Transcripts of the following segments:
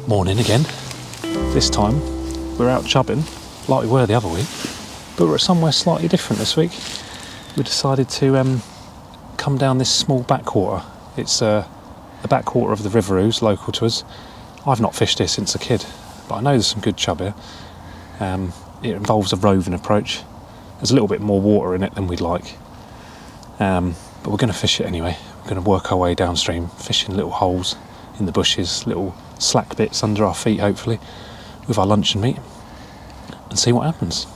Morning again. This time we're out chubbing like we were the other week, but we're at somewhere slightly different this week. We decided to come down this small backwater. It's the backwater of the River Ouse, local to us. I've not fished here since a kid, but I know there's some good chub here. It involves a roving approach. There's a little bit more water in it than we'd like, but we're going to fish it anyway. We're going to work our way downstream, fishing little holes in the bushes, little slack bits under our feet hopefully, with our luncheon meat, and see what happens.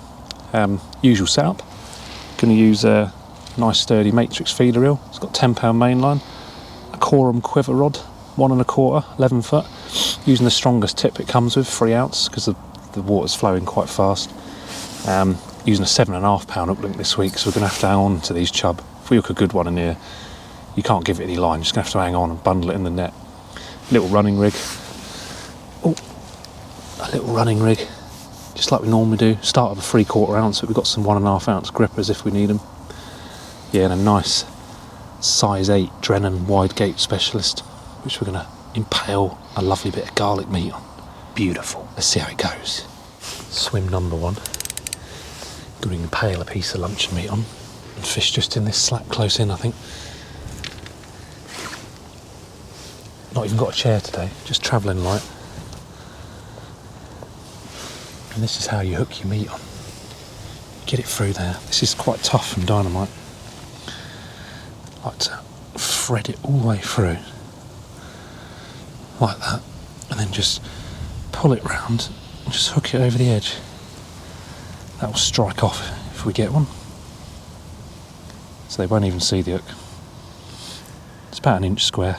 Usual setup. Going to use a nice sturdy matrix feeder reel. It's got 10-pound mainline, a quorum quiver rod, 1 1/4, 11 foot, using the strongest tip it comes with, 3 ounce, because the water's flowing quite fast. Using a 7.5 pound hook link this week, so we're going to have to hang on to these chub. If we hook a good one in here, you can't give it any line, you're just going to have to hang on and bundle it in the net. Little running rig. Oh, a little running rig, just like we normally do. Start of a 3/4 ounce, but we've got some 1.5 ounce grippers if we need them. Yeah, and a nice size 8 Drennan wide gate specialist, which we're going to impale a lovely bit of garlic meat on. Beautiful. Let's see how it goes. Swim number 1. Going to impale a piece of luncheon meat on and fish just in this slack close in, I think. Not even got a chair today, just travelling light. And this is how you hook your meat on. Get it through there. This is quite tough from dynamite. I like to thread it all the way through, like that, and then just pull it round and just hook it over the edge. That will strike off if we get one. So they won't even see the hook. It's about 1 inch square.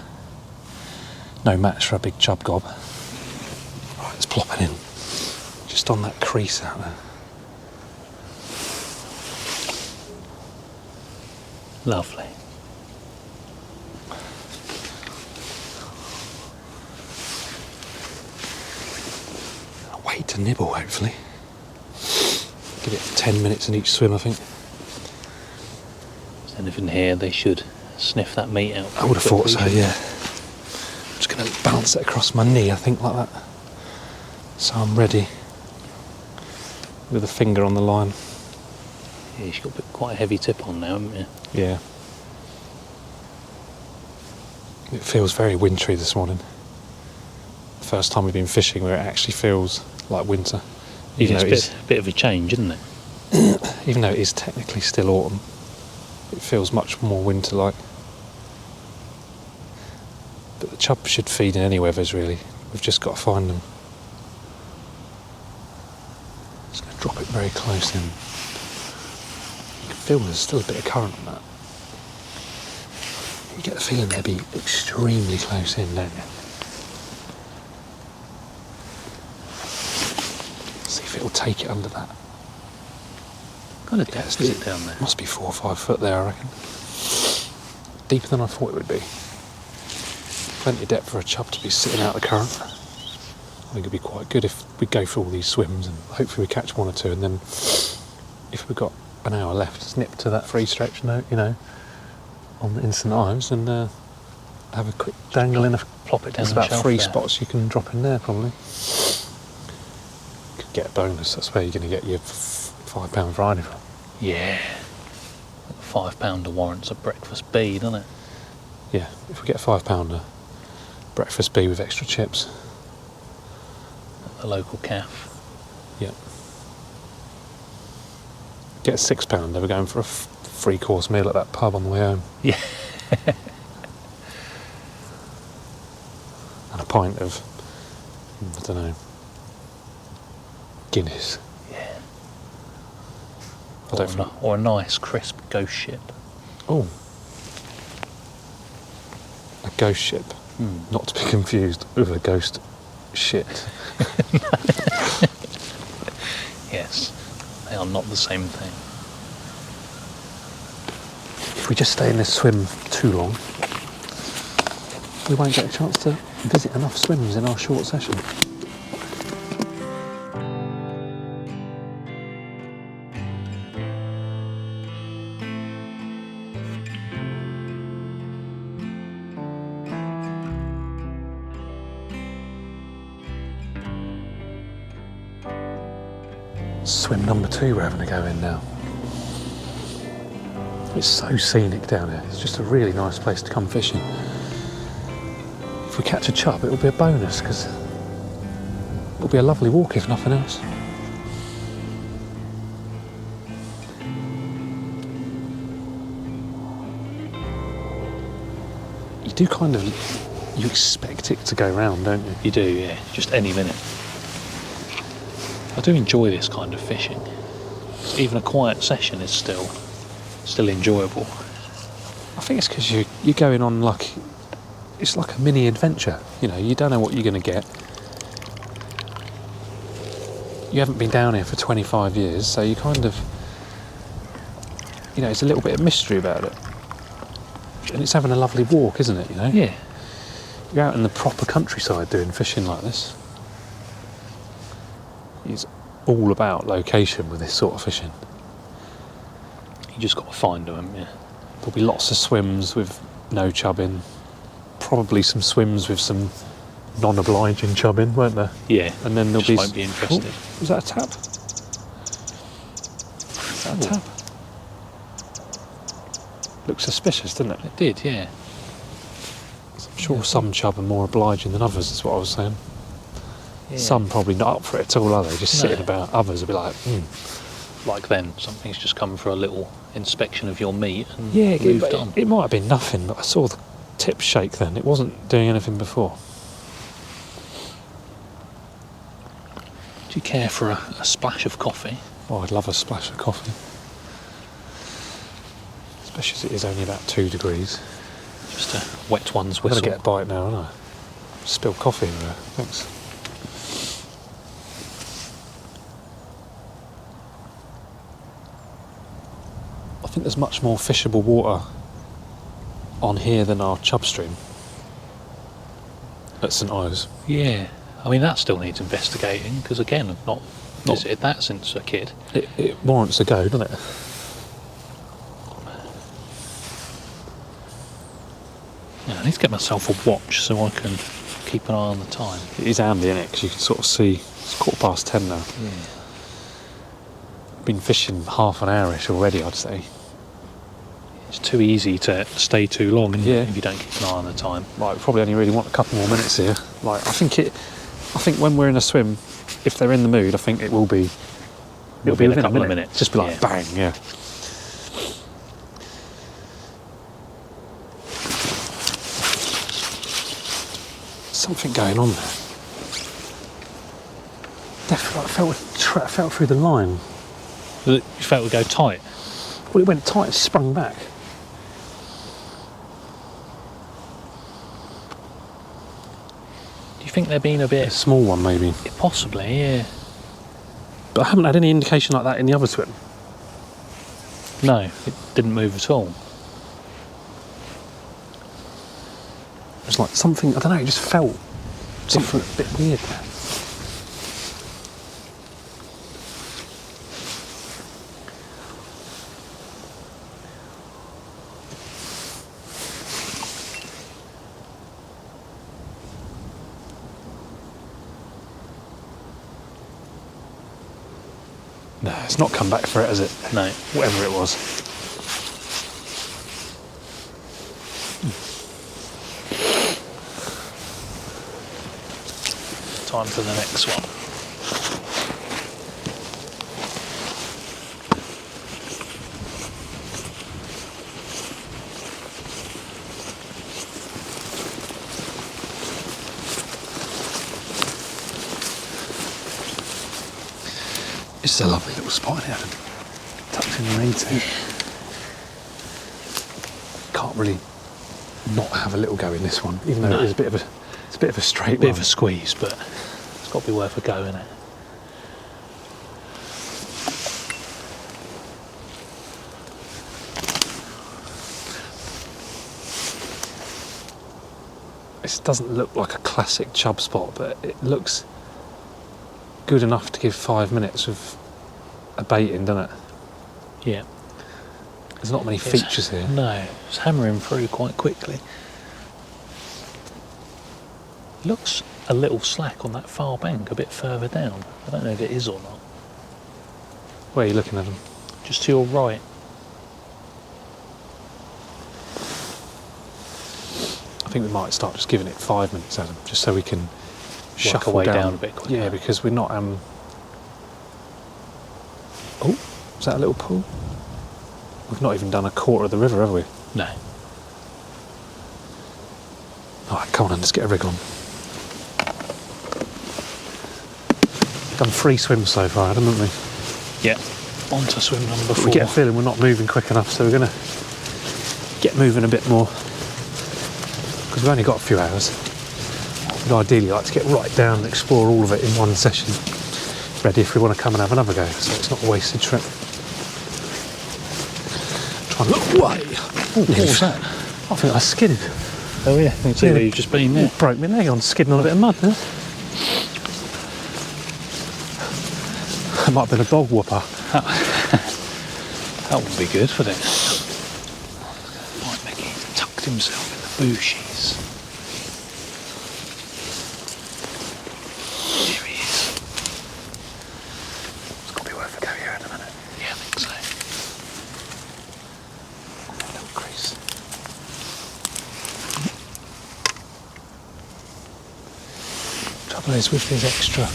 No match for a big chub gob. Right, let's plop it in. Just on that crease out there. Lovely. I'll wait to nibble, hopefully. Give it 10 minutes in each swim, I think. Is there anything here they should sniff that meat out? I would have thought so, yeah. I'm just going to bounce it across my knee, I think, like that. So I'm ready. With a finger on the line. Yeah, you've got quite a heavy tip on now, haven't you? Yeah. It feels very wintry this morning. First time we've been fishing where it actually feels like winter. Even though it's a bit of a change, isn't it? Even though it is technically still autumn, it feels much more winter-like. But the chub should feed in any weathers, really. We've just got to find them. Just going to drop it very close in. You can feel there's still a bit of current on that. You get the feeling they'll be extremely close in, don't you? See if it'll take it under that. Kind of depth is it down there? Must be 4 or 5 foot there, I reckon. Deeper than I thought it would be. Plenty of depth for a chub to be sitting out the current. I think it'd be quite good if we go through all these swims and hopefully we catch 1 or 2, and then if we've got an hour left, snip to that free stretch note, you know, on the instant ives, and have a quick dangle in, plop it down. There's about 3 spots you can drop in there probably. Could get a bonus. That's where you're going to get your £5 Friday from. Yeah. £5 warrants a breakfast bee, doesn't it? Yeah, if we get a £5, breakfast bee with extra chips. At the local cafe. Yeah. Get a £6, we're going for a 3-course meal at that pub on the way home. Yeah. And a pint of, I don't know, Guinness. Yeah. I Or a nice crisp ghost ship. Oh. A ghost ship. Not to be confused with a ghost shit. Yes. They are not the same thing. If we just stay in this swim too long, we won't get a chance to visit enough swims in our short session. Swim number 2 we're having to go in now. It's so scenic down here. It's just a really nice place to come fishing. If we catch a chub, it'll be a bonus because it'll be a lovely walk if nothing else. You do kind of, you expect it to go round, don't you? You do, yeah. Just any minute. I do enjoy this kind of fishing. Even a quiet session is still enjoyable. I think it's because you're going on like, it's like a mini adventure. You know, you don't know what you're going to get. You haven't been down here for 25 years, so you kind of, you know, it's a little bit of mystery about it. And it's having a lovely walk, isn't it, you know? Yeah. You're out in the proper countryside doing fishing like this. It's all about location with this sort of fishing. You just got to find them, yeah. There'll be lots of swims with no chubbing. Probably some swims with some non-obliging chubbing, won't there? Yeah. And then there'll just be... won't be interested. Oh, was that a tap? Is that a tap? Looks suspicious, doesn't it? It did, yeah. I'm sure some chub are more obliging than others, is what I was saying. Yeah. Some probably not up for it at all, are they? Just sitting about. Others will be like, Like then, something's just come for a little inspection of your meat and yeah, moved on. It might have been nothing, but I saw the tip shake then. It wasn't doing anything before. Do you care for a splash of coffee? Oh, I'd love a splash of coffee. Especially as it is only about 2 degrees. Just a wet one's I've whistle. got to get a bite now, haven't I? Spilled coffee everywhere. Thanks. I think there's much more fishable water on here than our Chub stream at St Ives. Yeah. I mean, that still needs investigating, because again, I've not visited that since a kid. It warrants a go, doesn't it? Yeah, I need to get myself a watch so I can keep an eye on the time. It is handy, isn't it? Because you can sort of see it's 10:15 now. Yeah. Been fishing half an hour-ish already, I'd say. It's too easy to stay too long Yeah. if you don't keep an eye on the time. Like, we probably only really want a couple more minutes here. Like, I think when we're in a swim, if they're in the mood, I think it'll be Within a within couple minute. of minutes. Just be like, Yeah. bang, yeah. Something going on there. Definitely, I felt through the line. You felt it would go tight. Well, it went tight and sprung back. Do you think they're being a A bit... small one, maybe. Possibly, yeah. But I haven't had any indication like that in the other swim. No, it didn't move at all. It's like something, I don't know, it just felt different, a bit weird there. No, it's not come back for it, has it? No. Whatever it was. Time for the next one. It's a lovely little spot here, tucked in the reeds here. Can't really not have a little go in this one, even though it is a bit of a straight Bit one. of a squeeze, but it's got to be worth a go, innit? This doesn't look like a classic chub spot, but it looks good enough to give 5 minutes of a baiting, doesn't it? Yeah. There's not many features here. No, it's hammering through quite quickly. Looks a little slack on that far bank, a bit further down. I don't know if it is or not. Where are you looking at them? Just to your right. I think we might start just giving it 5 minutes, Adam, just so we can shuffle away down. down a bit quicker. Yeah, because we're not. Oh, is that a little pool? We've not even done a quarter of the river, have we? No. All right, come on, then, let's get a rig on. Done 3 swims so far, Adam, haven't we? Yeah. On to swim number 4. We get a feeling we're not moving quick enough, so we're going to get moving a bit more. Because we've only got a few hours. We'd ideally like to get right down and explore all of it in one session. Ready if we want to come and have another go, so it's not a wasted trip. Try and look away. Ooh, what was that? I think I skidded. Oh yeah, you can see where you've just been there. Broke my leg on skidding on a bit of mud there. It might have been a dog whooper. That wouldn't be good, would it? Right, Mickey's tucked himself in the bushes. Here he is. It's got to be worth a go here in a minute. Yeah, I think so. Little crease. Trouble is with these extra.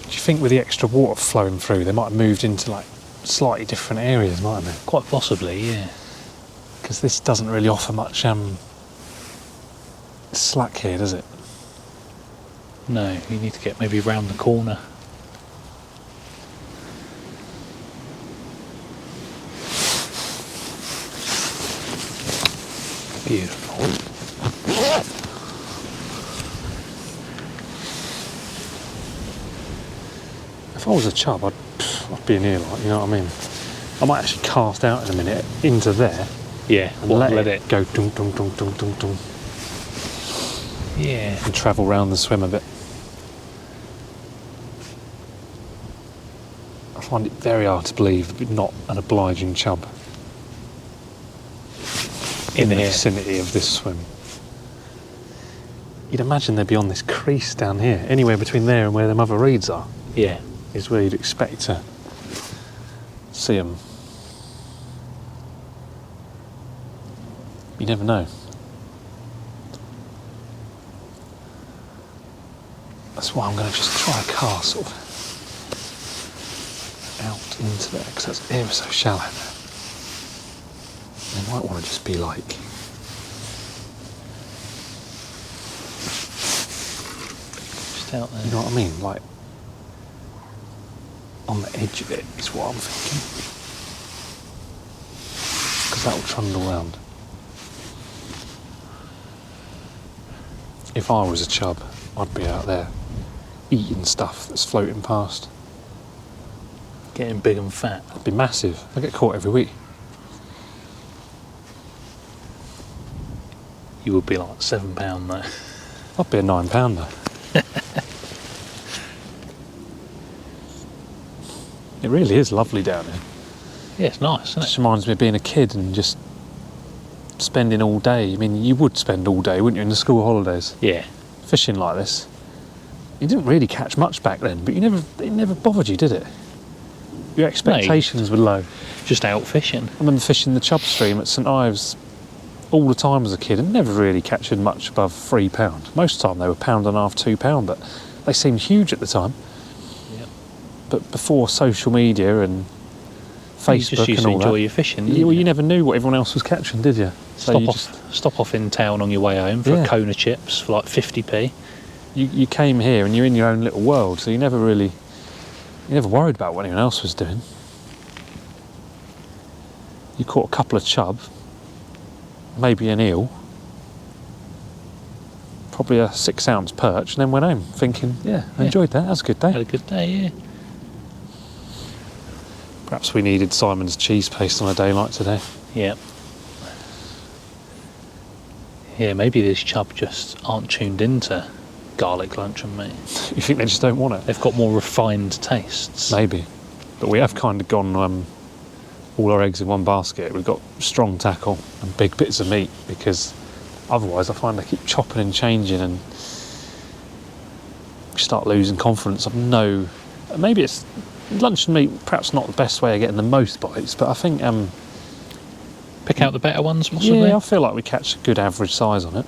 Do you think with the extra water flowing through, they might have moved into like slightly different areas, mightn't they? Quite possibly, yeah. Because this doesn't really offer much slack here, does it? No, you need to get maybe round the corner. Beautiful. If I was a chub, I'd be in here, like, you know what I mean? I might actually cast out in a minute into there Yeah, and let let it. it go dum dum dum dum dum dum Yeah. and travel round the swim a bit. I find it very hard to believe that we're not an obliging chub in the here. vicinity of this swim. You'd imagine they'd be on this crease down here, anywhere between there and where them other reeds are, Yeah. is where you'd expect to see them. You never know. That's why I'm going to just try a cast sort of out into there, because that's ever so shallow there. They might want to just be like Just out there. you know what I mean? Like on the edge of it is what I'm thinking. Because that will trundle round. If I was a chub, I'd be out there eating stuff that's floating past. Getting big and fat. It'd be massive. I get caught every week. You would be like £7 though. I'd be a £9. It really is lovely down here. Yeah, it's nice, It isn't just it? reminds me of being a kid and just spending all day. I mean, you would spend all day, wouldn't you, in the school holidays, Yeah. fishing like this. You didn't really catch much back then, but it never bothered you, did it? Your expectations were low. Just out fishing. I remember fishing the Chub stream at St Ives all the time as a kid and never really catching much above £3. Most of the time they were £1.50, £2, but they seemed huge at the time. Yep. But before social media and You Facebook just used and to all enjoy that, your fishing. you never knew what everyone else was catching, did you? So Stop off in town on your way home for Yeah. a cone of chips for like 50p. you came here and you're in your own little world, so you never worried about what anyone else was doing. You caught a couple of chub, maybe an eel, probably a 6-ounce perch, and then went home thinking, I enjoyed that, was a good Had day. a good day, yeah. Perhaps we needed Simon's cheese paste on a day like today. Yeah. Yeah, maybe these chub just aren't tuned into garlic luncheon meat. You think they just don't want it? They've got more refined tastes. Maybe. But we have kind of gone all our eggs in one basket. We've got strong tackle and big bits of meat, because otherwise I find they keep chopping and changing and you start losing confidence. Maybe it's Luncheon meat, perhaps not the best way of getting the most bites, but I think, Pick out the better ones, possibly? yeah, I feel like we catch a good average size on it.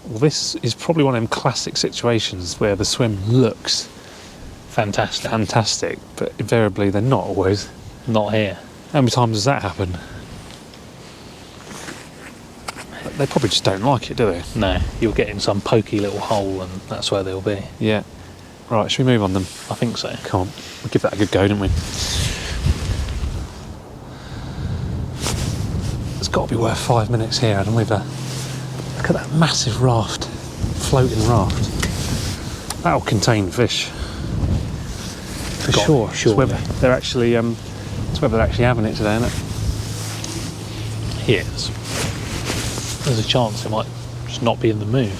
Well, this is probably one of them classic situations where the swim looks Fantastic. but invariably they're not always. Not here. How many times does that happen? They probably just don't like it, do they? No, you'll get in some pokey little hole and that's where they'll be. Yeah. Right, should we move on then? I think so. Come on, we'll give that a good go, don't we? It's got to be worth 5 minutes here, and look at that massive raft, floating raft. That'll contain fish. For sure. It's whether they're actually having it today, isn't it? Yes. There's a chance they might just not be in the mood.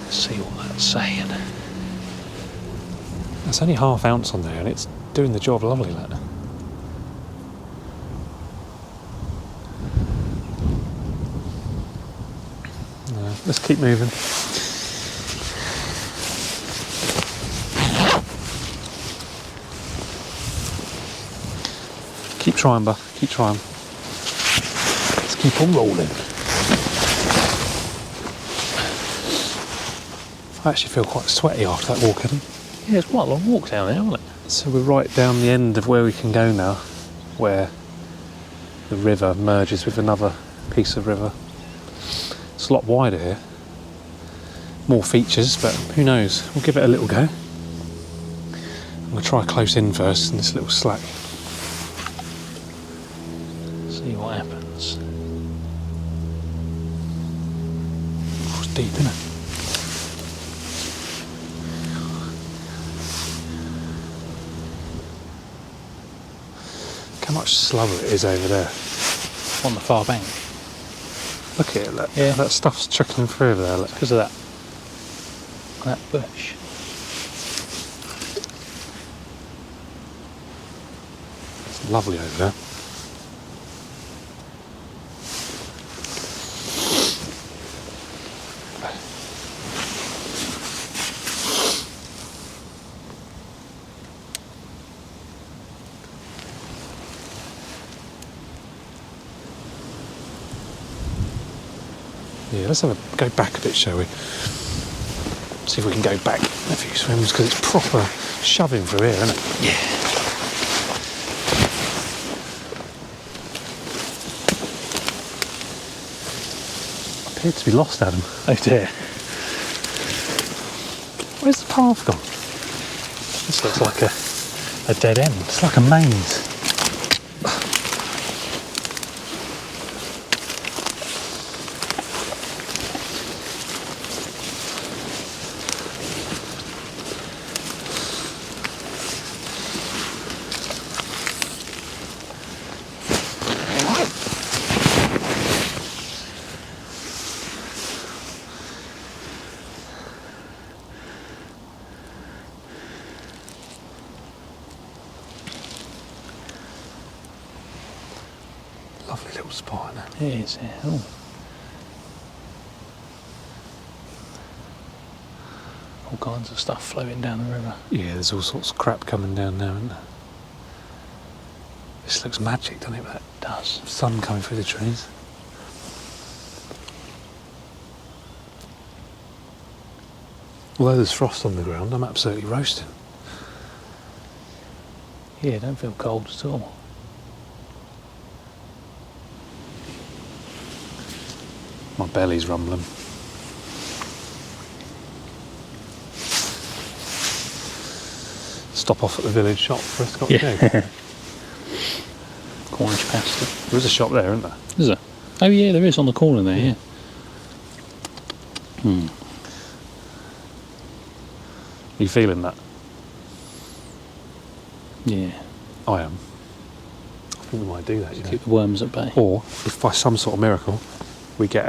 Let's see what that's saying. It's only ½ ounce on there, and it's doing the job lovely, that. No, let's keep moving. Keep trying, Buck. Keep trying. Let's keep on rolling. I actually feel quite sweaty after that walk, Adam. Yeah, it's quite a long walk down there, isn't it? So we're right down the end of where we can go now, where the river merges with another piece of river. It's a lot wider here. More features, but who knows? We'll give it a little go. I'm going to try close in first in this little slack. See what happens. Oh, it's deep, isn't it? How much slower it is over there. On the far bank. Look at it, look. Yeah. That stuff's trickling through over there, look. Because of that bush. It's lovely over there. Yeah, let's go back a bit, shall we? See if we can go back a few swims, because it's proper shoving through here, isn't it? Yeah. I appear to be lost, Adam. Oh dear. Where's the path gone? This looks like a dead end. It's like a maze. Lovely little spot, isn't it? It is, yeah. Oh. All kinds of stuff floating down the river. Yeah, there's all sorts of crap coming down now, isn't there? This looks magic, doesn't it? With that Does. sun coming through the trees. Although there's frost on the ground, I'm absolutely roasting. Yeah, don't feel cold at all. My belly's rumbling. Stop off at the village shop for us to go. Yeah. Cornish pasty. There is a shop there, isn't there? Is there? Oh yeah, there is on the corner there, yeah. Hmm. Are you feeling that? Yeah. I am. I think we might do that, you know. Keep the worms at bay. Or, if by some sort of miracle, we get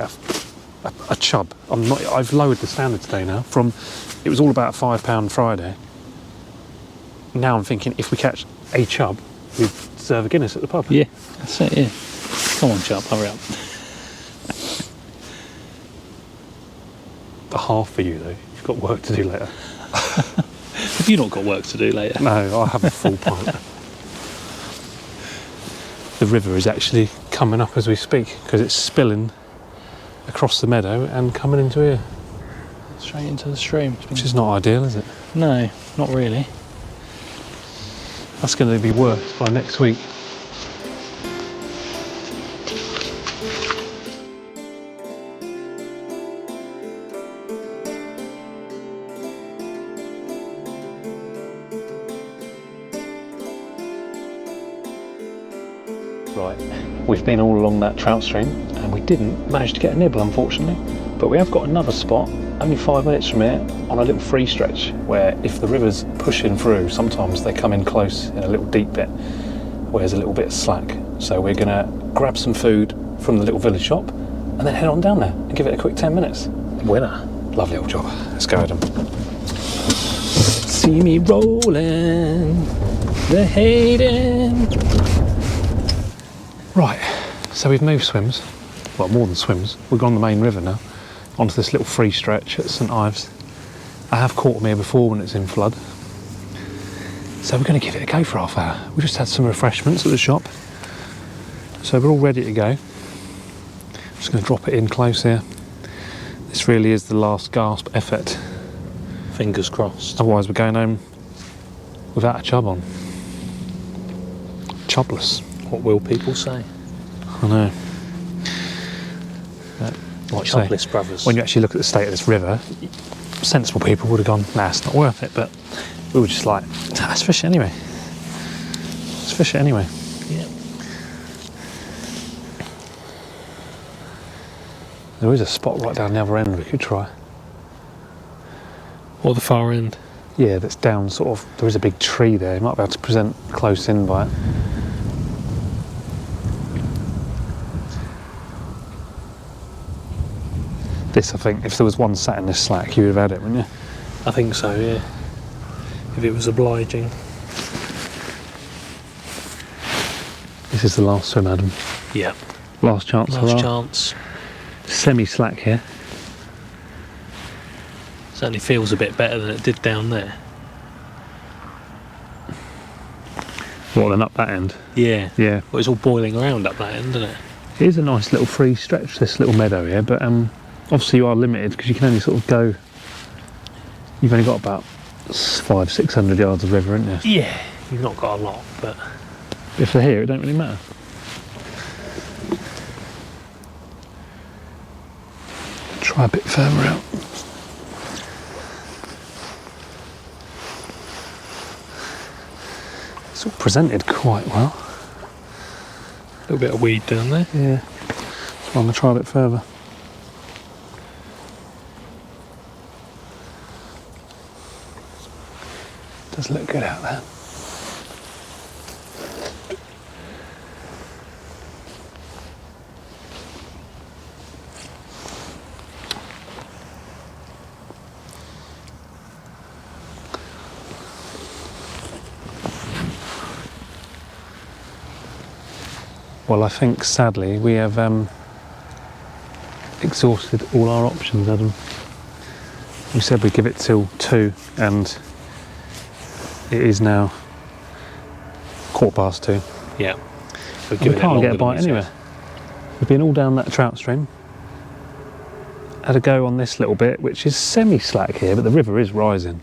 a chub. I've lowered the standard today now. It was all about £5 Friday. Now I'm thinking, if we catch a chub, we've serve a Guinness at the pub. Yeah, that's it, yeah. Come on, Chub, hurry up. The half for you, though. You've got work to do later. Have you not got work to do later? No, I have a full pint. The river is actually coming up as we speak because it's spilling across the meadow and coming into here. Straight into the stream. Which is not ideal, is it? No, not really. That's going to be worse by next week. Right, we've been all along that trout stream and we didn't manage to get a nibble, unfortunately. But we have got another spot, only 5 minutes from here, on a little free stretch where if the river's pushing through, sometimes they come in close in a little deep bit where there's a little bit of slack. So we're gonna grab some food from the little village shop and then head on down there and give it a quick 10 minutes. Winner. Lovely old job. Let's go, Adam. See me rolling, the Hayden. Right, so we've moved swims, well, more than swims. We've gone the main river now, onto this little free stretch at St Ives. I have caught them here before when it's in flood, so we're going to give it a go for half hour. We just had some refreshments at the shop, so we're all ready to go. Just going to drop it in close here. This really is the last gasp effort. Fingers crossed. Otherwise we're going home without a chub on. Chubless. What will people say? I know. Like you say, Chubless brothers. when you actually look at the state of this river, sensible people would have gone, nah, it's not worth it, but we were just like, nah, let's fish it anyway. Let's fish it anyway. Yeah. There is a spot right down the other end we could try. Or the far end. Yeah, that's down sort of, there is a big tree there, you might be able to present close in by it. This, I think, if there was one sat in this slack, you would have had it, wouldn't you? I think so, yeah. If it was obliging. This is the last swim, Adam. Yeah. Last chance. Last chance. Semi-slack here. Certainly feels a bit better than it did down there. What, then up that end? Yeah. Yeah. Well, it's all boiling around up that end, isn't it? It is a nice little free stretch, this little meadow here, but obviously you are limited because you can only sort of go, you've only got about 500-600 yards of river, haven't you? Yeah. You've not got a lot, but... If they're here, it don't really matter. Try a bit further out. It's all presented quite well. A little bit of weed down there. Yeah. So I'm going to try a bit further. Does look good out there. Well, I think sadly we have exhausted all our options, Adam. We said we'd give it till 2 and it is now 2:15. Yeah. We can't get a bite anywhere. We've been all down that trout stream. Had a go on this little bit, which is semi-slack here, but the river is rising.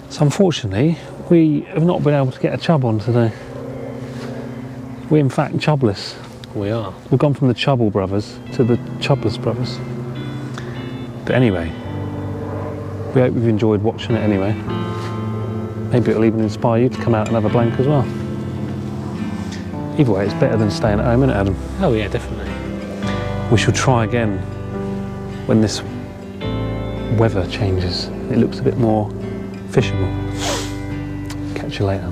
So unfortunately, we have not been able to get a chub on today. We're in fact chubless. We are. We've gone from the Chubble brothers to the Chubless brothers. But anyway, we hope you've enjoyed watching it anyway. Maybe it'll even inspire you to come out and have a blank as well. Either way, it's better than staying at home, isn't it, Adam? Oh yeah, definitely. We shall try again when this weather changes. It looks a bit more fishable. Catch you later.